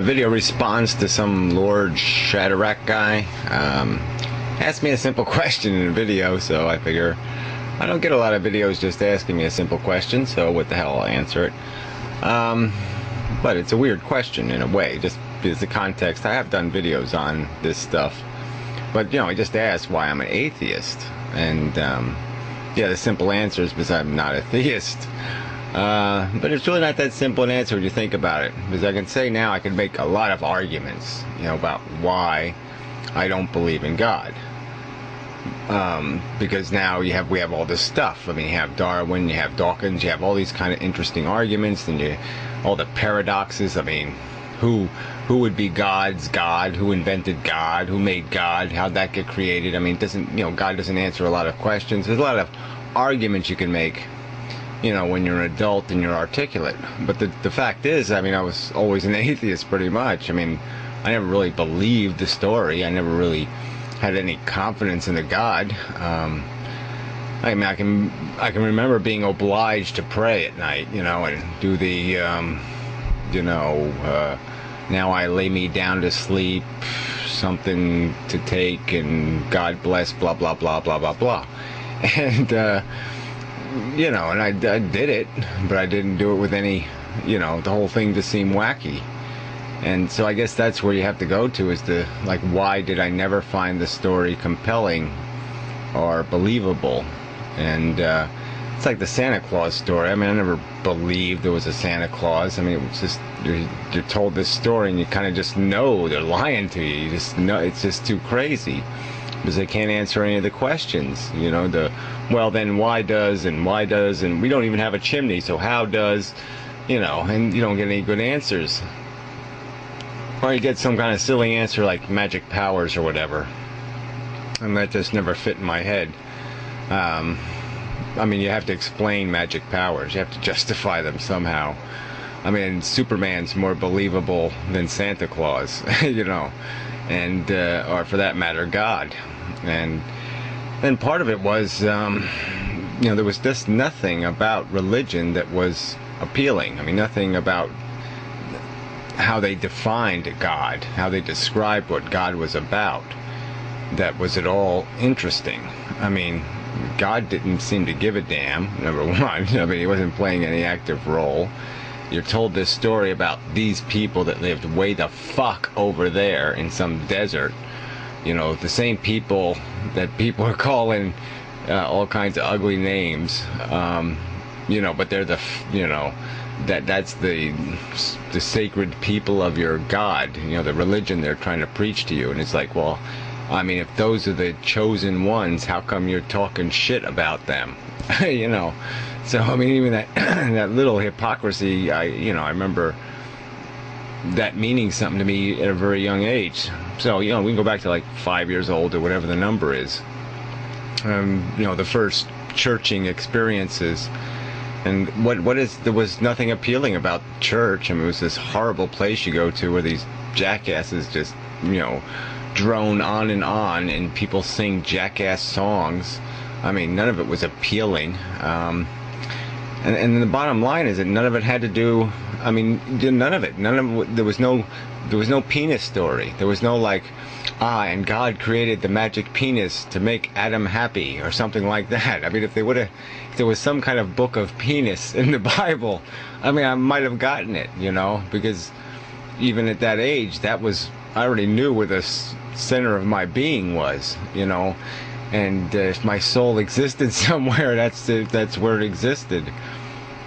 video response to some Lord Shadrach guy. Asked me a simple question in a video, so I figure I don't get a lot of videos just asking me a simple question, so what the hell, I'll answer it. But it's a weird question in a way, just because the context. I have done videos on this stuff, but I just asked why I'm an atheist, and yeah, the simple answer is because I'm not a theist. But it's really not that simple an answer when you think about it, because I can say now, I can make a lot of arguments, about why I don't believe in God. Because now we have all this stuff. I mean, you have Darwin, you have Dawkins, you have all these kind of interesting arguments, and all the paradoxes. I mean, who would be God's God? Who invented God? Who made God? How'd that get created? I mean, God doesn't answer a lot of questions. There's a lot of arguments you can make, when you're an adult and you're articulate. But the fact is, I mean, I was always an atheist pretty much. I mean, I never really believed the story. I never really had any confidence in the God. I mean, I can remember being obliged to pray at night, and do the, now I lay me down to sleep, something to take, and God bless, blah, blah, blah, blah, blah, blah. And, and I did it, but I didn't do it with any, the whole thing just seemed wacky. And so I guess that's where you have to go to, is why did I never find the story compelling or believable? And it's like the Santa Claus story. I mean, I never believed there was a Santa Claus. I mean, it was just, you're told this story and you kind of just know they're lying to you. You just know it's just too crazy, because they can't answer any of the questions. Well, then why does, and we don't even have a chimney, so how does, and you don't get any good answers. Or you get some kind of silly answer like magic powers or whatever, and that just never fit in my head. I mean, you have to explain magic powers. You have to justify them somehow. I mean, Superman's more believable than Santa Claus, and or for that matter, God. And then part of it was, there was just nothing about religion that was appealing. I mean, nothing about how they defined God, how they described what God was about, that was at all interesting. I mean, God didn't seem to give a damn, number one. I mean, he wasn't playing any active role. You're told this story about these people that lived way the fuck over there in some desert. The same people that people are calling all kinds of ugly names, but they're that's the sacred people of your God, the religion they're trying to preach to you. And it's like, well, I mean, if those are the chosen ones, how come you're talking shit about them? So I mean, even that that little hypocrisy, I remember that meaning something to me at a very young age. So we can go back to like 5 years old or whatever the number is. The first churching experiences. And there was nothing appealing about church. I mean, it was this horrible place you go to where these jackasses just, drone on, and people sing jackass songs. I mean, none of it was appealing. And the bottom line is that none of it had to do, I mean, none of it, there was no penis story. There was no and God created the magic penis to make Adam happy or something like that. I mean, if there was some kind of book of penis in the Bible, I mean, I might have gotten it, because even at that age, I already knew where the center of my being was, and if my soul existed somewhere, that's where it existed.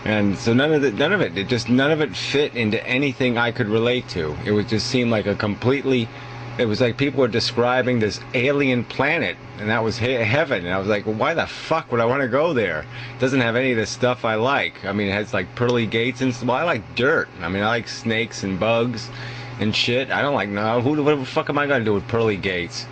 And so none of it fit into anything I could relate to. It would just seem like it was like people were describing this alien planet, and that was heaven. And I was like, well, why the fuck would I want to go there? It doesn't have any of the stuff I like. I mean, it has like pearly gates and stuff. Well, I like dirt. I mean, I like snakes and bugs and shit. I don't like, no, what the fuck am I going to do with pearly gates?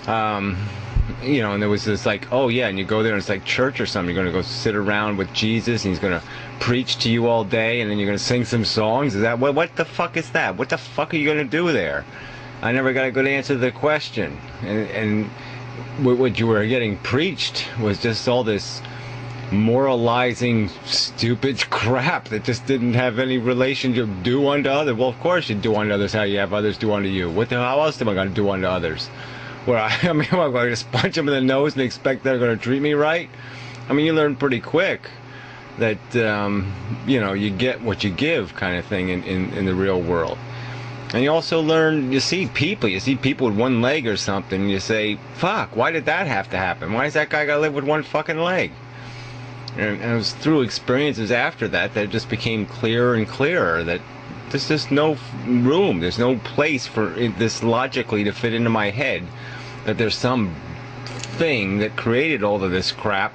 And there was this oh yeah, and you go there and it's like church or something. You're going to go sit around with Jesus and he's going to preach to you all day, and then you're going to sing some songs. Is that, what the fuck is that? What the fuck are you going to do there? I never got a good answer to the question. And what you were getting preached was just all this moralizing, stupid crap that just didn't have any relation to do unto others. Well, of course you do unto others how you have others do unto you. How else am I going to do unto others? Where I mean, am I going to just punch them in the nose and expect they're going to treat me right? I mean, you learn pretty quick that, you get what you give kind of thing in the real world. And you also learn, you see people with one leg or something, and you say, fuck, why did that have to happen? Why does that guy gotta live with one fucking leg? And it was through experiences after that it just became clearer and clearer that there's just no room, there's no place for this logically to fit into my head, that there's some thing that created all of this crap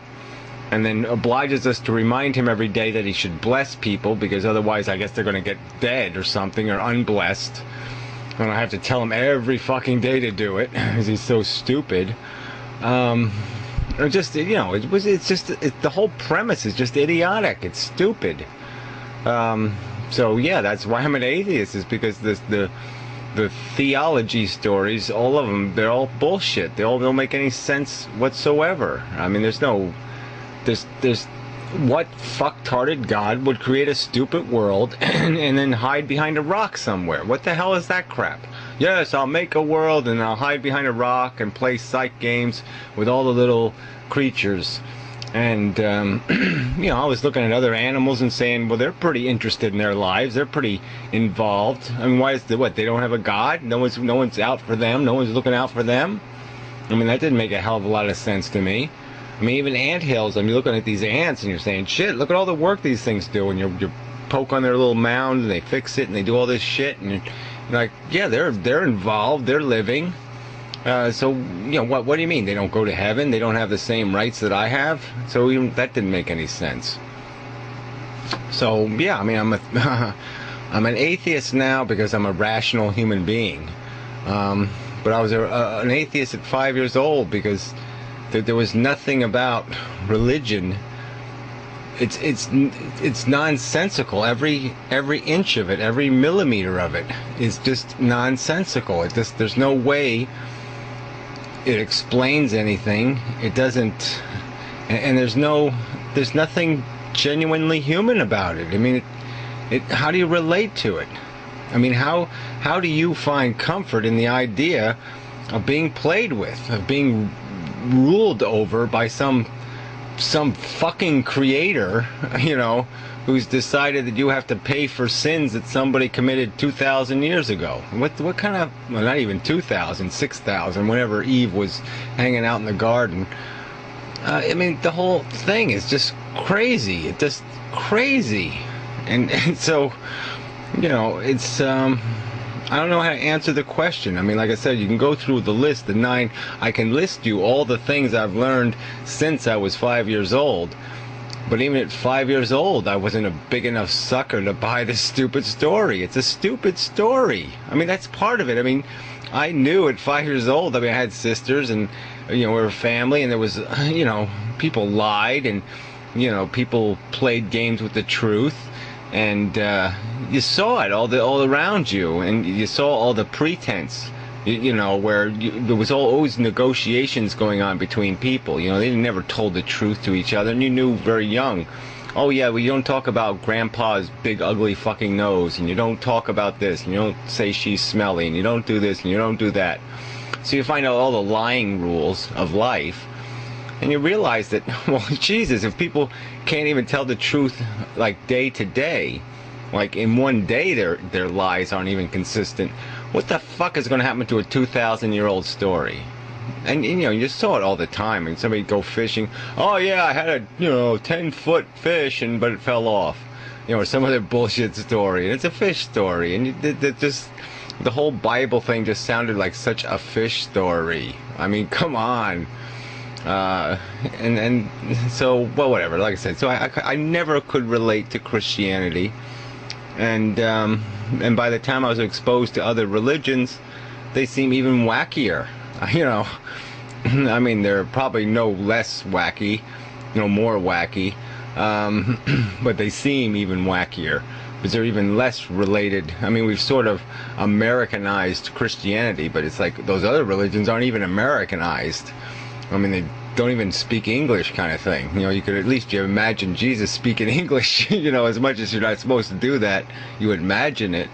and then obliges us to remind him every day that he should bless people, because otherwise I guess they're going to get dead or something, or unblessed. And I have to tell him every fucking day to do it, because he's so stupid. Or just, the whole premise is just idiotic. It's stupid. So yeah, that's why I'm an atheist, is because the theology stories, all of them, they're all bullshit. They all don't make any sense whatsoever. I mean, there's what fucktarded God would create a stupid world and then hide behind a rock somewhere? What the hell is that crap? Yes, I'll make a world and I'll hide behind a rock and play psych games with all the little creatures. And, I was looking at other animals and saying, well, they're pretty interested in their lives. They're pretty involved. I mean, why is they don't have a God? No one's out for them. No one's looking out for them. I mean, that didn't make a hell of a lot of sense to me. I mean, even anthills, you're looking at these ants and you're saying, shit, look at all the work these things do. And you poke on their little mound and they fix it and they do all this shit. And you're like, yeah, they're involved. They're living. So, what do you mean? They don't go to heaven? They don't have the same rights that I have? So even that didn't make any sense. So, yeah, I mean, I'm an atheist now because I'm a rational human being. But I was an atheist at 5 years old because there was nothing about religion. It's nonsensical. Every inch of it, every millimeter of it is just nonsensical. There's no way it explains anything. It doesn't, and there's nothing genuinely human about it. I mean, how do you relate to it? I mean, how do you find comfort in the idea of being played with, of being ruled over by some fucking creator, who's decided that you have to pay for sins that somebody committed 2,000 years ago? What kind of, well, not even 2,000, 6,000, whenever Eve was hanging out in the garden. I mean, the whole thing is just crazy. It's just crazy. And so, it's, I don't know how to answer the question. I mean, like I said, you can go through the list, the 9. I can list you all the things I've learned since I was 5 years old. But even at 5 years old, I wasn't a big enough sucker to buy this stupid story. It's a stupid story. I mean, that's part of it. I mean, I knew at 5 years old, I had sisters and, we were a family, and there was, people lied and, people played games with the truth. And you saw it all around you, and you saw all the pretense, where there was always negotiations going on between people. They never told the truth to each other, and you knew very young, oh yeah, well, you don't talk about grandpa's big ugly fucking nose, and you don't talk about this, and you don't say she's smelly, and you don't do this, and you don't do that. So you find out all the lying rules of life. And you realize that, well, Jesus, if people can't even tell the truth, like, day to day, like, in one day their lies aren't even consistent, what the fuck is going to happen to a 2,000-year-old story? And, you saw it all the time. And somebody go fishing, oh, yeah, I had a, 10-foot fish, but it fell off. Or some other bullshit story. And it's a fish story. And the whole Bible thing just sounded like such a fish story. I mean, come on. And so, well, whatever, like I said, so I never could relate to Christianity, and by the time I was exposed to other religions, they seem even wackier, I mean, they're probably no less wacky, more wacky, but they seem even wackier, because they're even less related. I mean, we've sort of Americanized Christianity, but it's like those other religions aren't even Americanized. I mean, they don't even speak English kind of thing. You know, you could at least you imagine Jesus speaking English, you know, as much as you're not supposed to do that, you imagine it.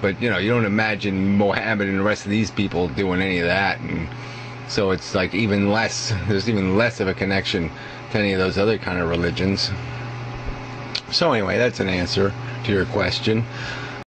But, you know, you don't imagine Mohammed and the rest of these people doing any of that. And so it's like even less, there's even less of a connection to any of those other kind of religions. So anyway, that's an answer to your question.